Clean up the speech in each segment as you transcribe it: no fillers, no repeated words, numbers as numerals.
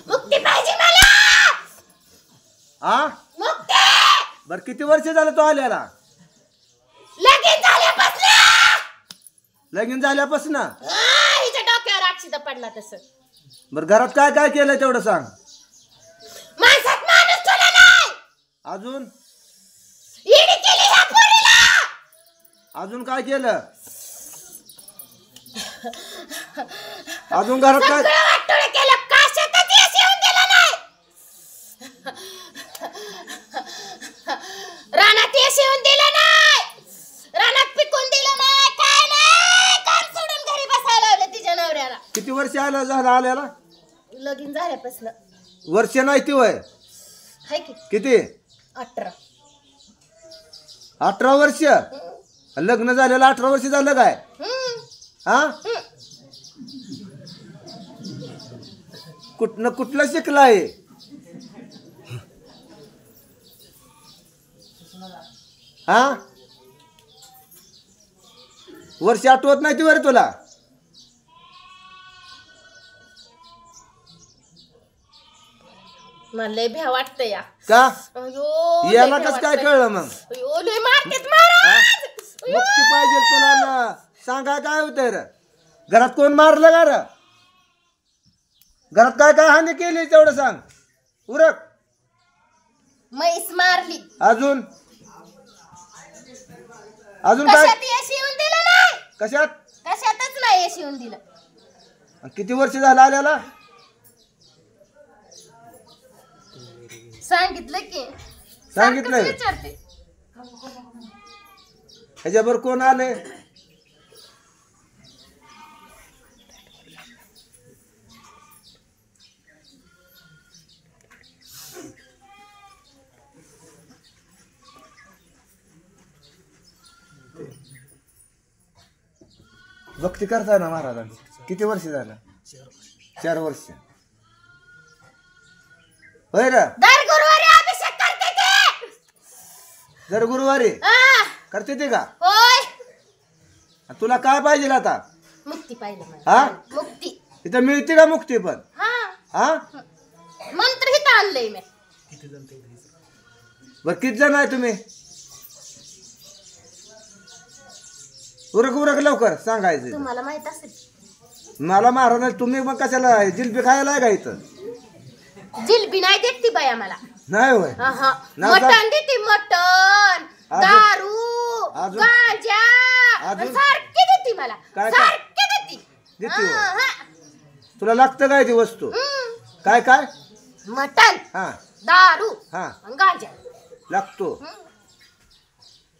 मुक्ती पाहिजे मला. आ मुक्ती. बर किती वर्ष झालं तो आल्याला? लगीन झाल्यापासून. लगीन झाल्यापासून? हिच्या डोक्यावर अक्षिता पडला तसं. बर घरात काय काय केलंय तेवढं सांग. माणसात माणूस तुला नाही. अजून ईडी केली ह्या पोरीला. अजून काय केलं? अजून घरात काय वाटोळ केलं. कशातच यश येऊन दिलं नाही. रानात यश येऊन दिलं नाही. रानात पिकून दिलं नाही. काय नाही. काम सोडून घरी बसायला लावलं तिच्या नवऱ्याला. किती वर्ष आलं झालं आल्याला? लगीन झाल्यापासून. वर्ष नाही ती वय हाय की किती? 18. 18 वर्ष. लग्न झालेलं 18 वर्ष झालं काय? हा कुठलं शिकलाय? हा वर्ष आठवत नाही ती वर तुला? मला लय भ्या वाटतं या. का अयो याला कस काय कळलं मग? अयो लय मारतेत महाराज. मुक्ती पाहिजे तुला ना. सांगा काय होतंय रे? घरात कोण मारलं का रे? घरात काय काय हानी केली तेवढं सांग. उरक. म्हैस मारली. अजून अजून काय? कशात यश येऊन दिलं नाही. कशात? कशातच नाही यश येऊन दिलं. किती वर्ष झालं आल्याला? सांगितलं की. सांगितलंय. सारखंच विचारते. ह्याच्याबरोबर कोण आले? भक्ती करताय ना महाराजांची? किती वर्ष झालं? 4 वर्ष. होय रे. दर गुरुवारी अभिषेक करते ते. दर गुरुवारी आ, करते ते का? होय. तुला काय पाहिजे आता? मुक्ती पाहिजे मला. हा मुक्ती. इथं मिळते का मुक्ती पण? हा हा मंत्र हित आणलंय मी. बर किती जण आहे तुम्ही? उरक उरक लवकर सांगायचं. तुम्हाला माहित असेल. मला महाराज तुम्ही मग कशाला जिलबी खायला आहे का इथं? जिलबी नाही देत ती बाया मला. नाही होय. आहा. नाही का? मटण देते. मटण अजून? दारू अजून? गांजा अजून? सारखी देते मला. काय? सारखी देते. देते होय. आहा. तुला लागतं काय ती वस्तू? काय काय? मटण हा दारू हा आणि गांजा. लागतो.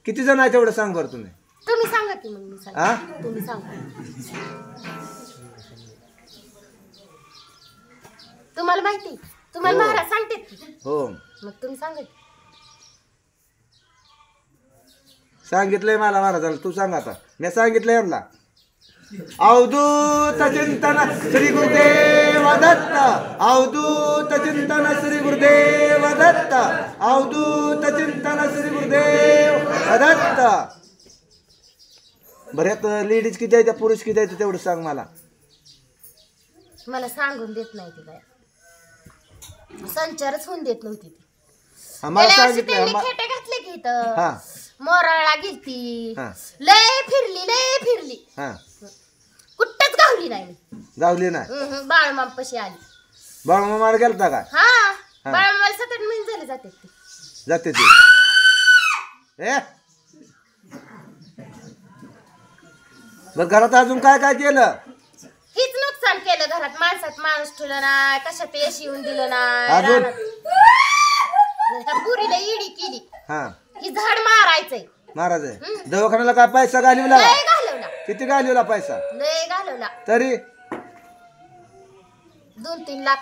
किती जण आहे तेवढं सांग बरं तुम्ही. तुम्ही सांगा की मग मी हा? सांगा. तुम्ही सांगा. तुम्हाला माहिती. तुम्हाला हो. महाराज सांगते की. हो मग तुम्ही सांगा की. सांगितलंय मला महाराजांना. तू सांग आता. मी सांगितलंय यांना. अवधूत चिंतन श्री गुरुदेव दत्त. अवधूत चिंतन श्री गुरुदेव दत्त. अवधूत चिंतन श्री गुरुदेव दत्त. बऱ्यात लेडीज किती आहे त्या पुरुष किती आहे तेवढं सांग मला. मला सांगून देत नाही ती बाया. संचारच होऊन देत नव्हती ती. आम्हाला गेल्या वर्षी सांगितलंय. त्यांनी खेटे घातले की इथं. हा मोराळला गेलती. हा. लय फिरली. हा कुठंच गावली नाही मी. गावली नाही. बाळमामापाशी आली. बाळमामाला गेलता का? हा हा. बाळमामाला 7-8 महिने झाले जाते ती. जाते ती. बर घरात अजून काय काय केलं? हीच नुकसान केलं घरात. माणसात माणूस ठेवलं नाही. कशात यश येऊन दिलं अजून? नाही. पुरीला इडी केली. हा ही झाड मारायचंय. महाराज आहे. दवाखान्याला काय पैसा घालवला? लय घालवला. किती घालवला पैसा? लय घालवला. तरी 2-3 लाख.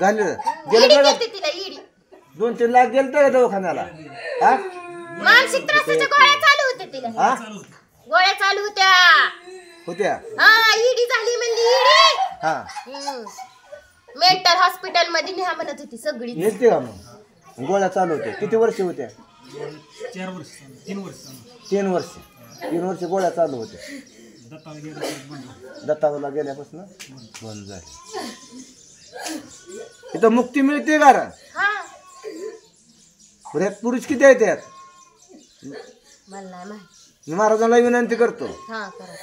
घालवलं. इडी गेलं केलती तिला इडी. 2-3 लाख गेलं का दवाखान्याला? हा मानसिक त्रासाच्या गोळ्या चालू होत्या तिला. हा गोळ्या चालू होत्या. होत्या. हा इडी झाली म्हणली इडी. हा मेंटल हॉस्पिटल मध्ये न्या म्हणत होती सगळी. येते का मग? गोळ्या चालू होत्या. किती वर्ष होत्या? 4 वर्ष 3 वर्ष 3 वर्ष. 3 वर्ष गोळ्या चालू होत्या. दत्तावला गेल्यापासून बंद झाले. इथं मुक्ती मिळते का रे? हा ह्यात पुरुष किती आहेत यात? मला नाही माहिती. मी महाराजांना विनंती करतो. हा करा.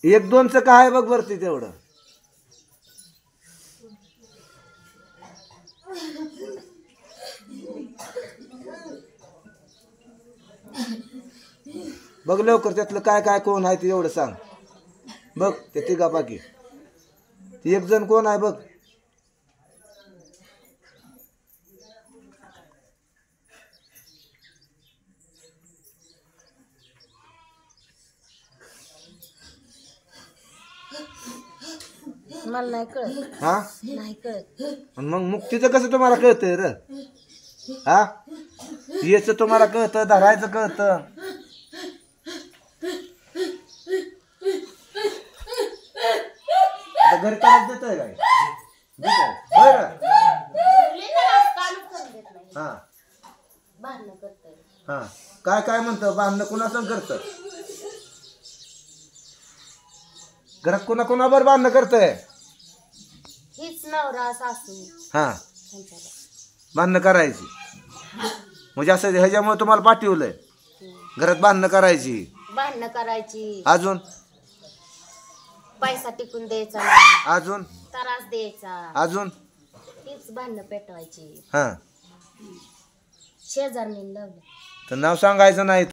एक दोनचं काय बघ वरती तेवढं. बघ लवकर त्यातलं काय काय कोण आहे ते एवढं सांग. बघ ते तिघापाकी ती एक जण कोण आहे बघ. मला नाही कळत. हा नाही कळत. आणि मग मुक्तीचं कसं तुम्हाला कळतंय र? हा याचं तुम्हाला कळतं, धरायचं कळतं. आता घरी त्रास देतोय काय? देतोय बरं. हा भांडणं करतोय. हा काय काय म्हणतं? भांडणं कुणाचं करतं? घरात कोणाबरोबर भांडणं करतंय? हीच नवरा सासू हा त्यांच्यावर. भांडणं करायची म्हणजे असं ह्याच्यामुळे तुम्हाला पाठवलंय घरात भांडणं करायची. भांडणं करायची. अजून पैसा टिकून द्यायचा नाही. अजून त्रास द्यायचा. अजून हीच भांडणं पेटवायची. हा शेजारनी लावलं. तर नाव सांगायचं नाही.